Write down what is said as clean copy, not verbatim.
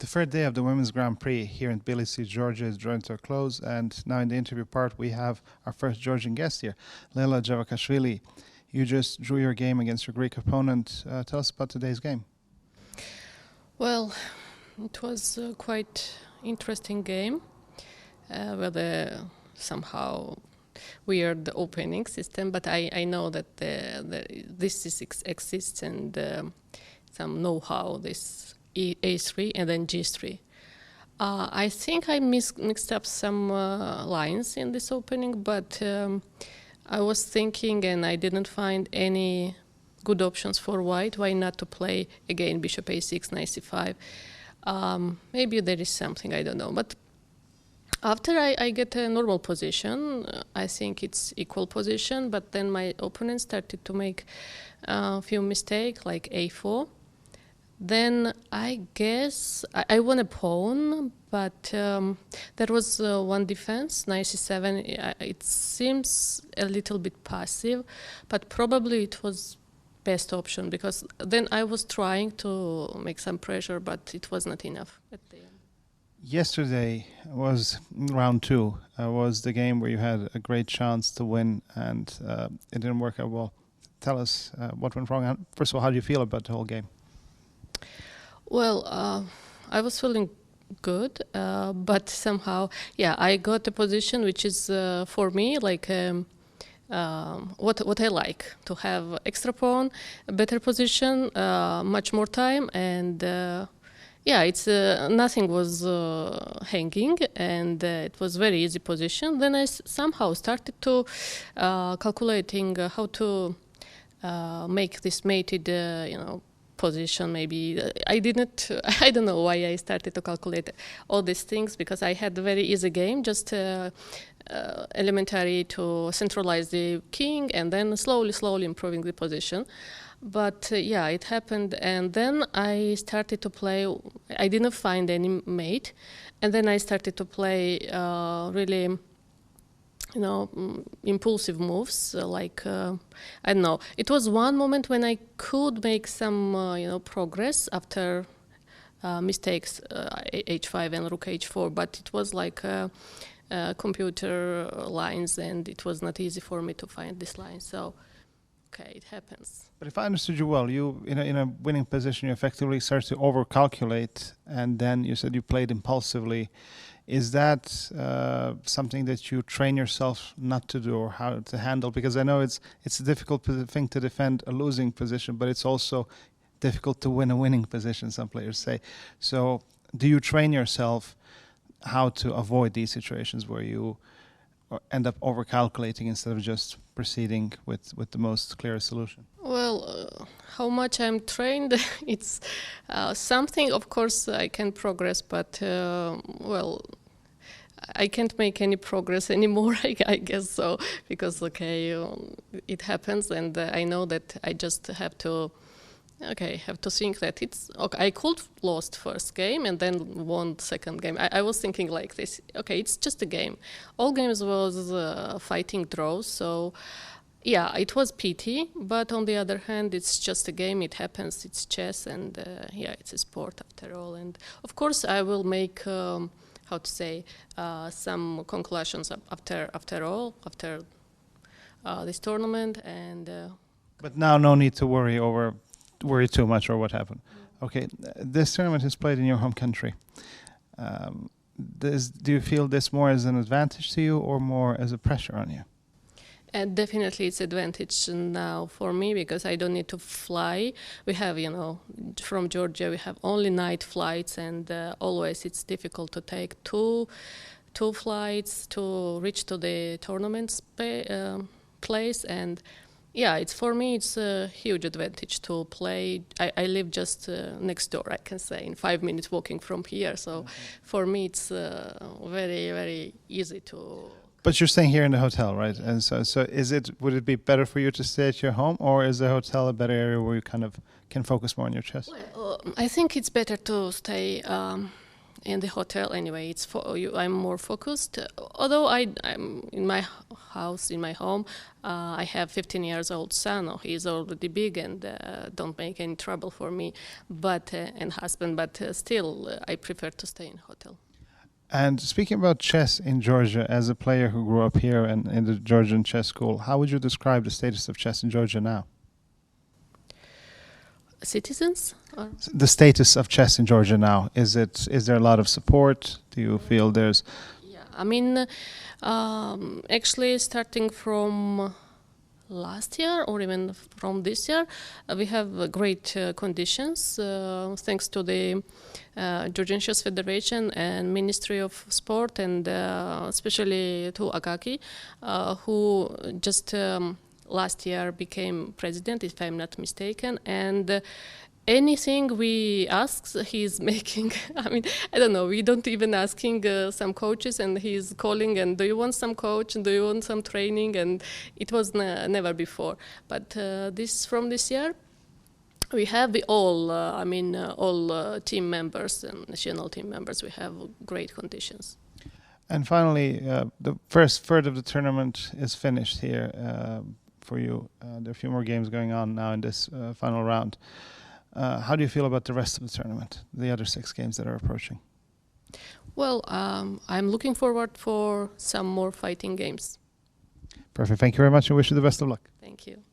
The third day of the Women's Grand Prix here in Tbilisi, Georgia, is drawing to a close, and now in the interview part we have our first Georgian guest here, Lela Javakhishvili. You just drew your game against your Greek opponent. Tell us about today's game. Well, it was a quite interesting game with somehow weird opening system, but I know that this exists and some know-how, this A3 and then G3. I think I mixed up some lines in this opening, but I was thinking and I didn't find any good options for white. Why not to play again bishop a6, knight c5? Maybe there is something, I don't know. But after I get a normal position, I think it's equal position, but then my opponent started to make a few mistakes, like a4. Then I guess I won a pawn, but there was one defense, knight c7. It seems a little bit passive, but probably it was best option, because then I was trying to make some pressure, but it was not enough at the end. Yesterday was round 2. Was the game where you had a great chance to win, and it didn't work out well. Tell us what went wrong. First of all, how do you feel about the whole game? Well, I was feeling good, but somehow, I got a position which is for me like what I like, to have extra pawn, a better position, much more time, and it's nothing was hanging, and it was very easy position. Then I somehow started to calculating how to make this mated, position. Maybe I don't know why I started to calculate all these things, because I had a very easy game, just elementary to centralize the king and then slowly improving the position. But it happened, and then I started to play. I didn't find any mate, and then I started to play really impulsive moves, like I don't know. It was one moment when I could make some progress after mistakes, h5 and rook h4, but it was like computer lines, and it was not easy for me to find this line. So it happens. But if I understood you well, you in a winning position, you effectively started to overcalculate, and then you said you played impulsively. Is that something that you train yourself not to do, or how to handle? Because I know it's a difficult thing to defend a losing position, but it's also difficult to win a winning position, some players say. So do you train yourself how to avoid these situations where you end up overcalculating instead of just proceeding with the most clear solution? Well, how much I'm trained, it's something, of course, I can progress, but, I can't make any progress anymore, I guess so, because, it happens, and I know that I just have to think that it's, I could lost first game and then won second game. I was thinking like this, it's just a game. All games was fighting draws, so it was pity, but on the other hand, it's just a game, it happens, it's chess, and it's a sport after all. And of course, I will make, some conclusions after this tournament. And but now no need to worry too much or what happened. Okay, this tournament is played in your home country. Do you feel this more as an advantage to you or more as a pressure on you? And definitely it's advantage now for me, because I don't need to fly. We have, from Georgia, we have only night flights, and always it's difficult to take two flights to reach to the tournament place. And it's for me, it's a huge advantage to play. I live just next door, I can say, in 5 minutes walking from here. So for me, it's very, very easy to... But you're staying here in the hotel, right? And so would it be better for you to stay at your home, or is the hotel a better area where you kind of can focus more on your chess? Well, I think it's better to stay in the hotel anyway. I'm more focused. Although I'm in my house in my home. I have 15 years old son. He is already big and don't make any trouble for me, but and husband. But still, I prefer to stay in hotel. And speaking about chess in Georgia, as a player who grew up here and in the Georgian chess school, how would you describe the status of chess in Georgia now? Citizens? Or? The status of chess in Georgia now, is there a lot of support? Do you feel there's... Yeah, I mean, actually starting from last year or even from this year, we have great conditions thanks to the Georgian Chess Federation and Ministry of Sport, and especially to Akaki, who just last year became president, if I'm not mistaken, and anything we ask, he's making. I mean, I don't know, we don't even asking some coaches, and he's calling and do you want some coach and do you want some training, and it was never before. But from this year, we have all team members and national team members, we have great conditions. And finally, the first third of the tournament is finished here for you. There are a few more games going on now in this final round. How do you feel about the rest of the tournament, the other 6 games that are approaching? Well, I'm looking forward for some more fighting games. Perfect. Thank you very much and wish you the best of luck. Thank you.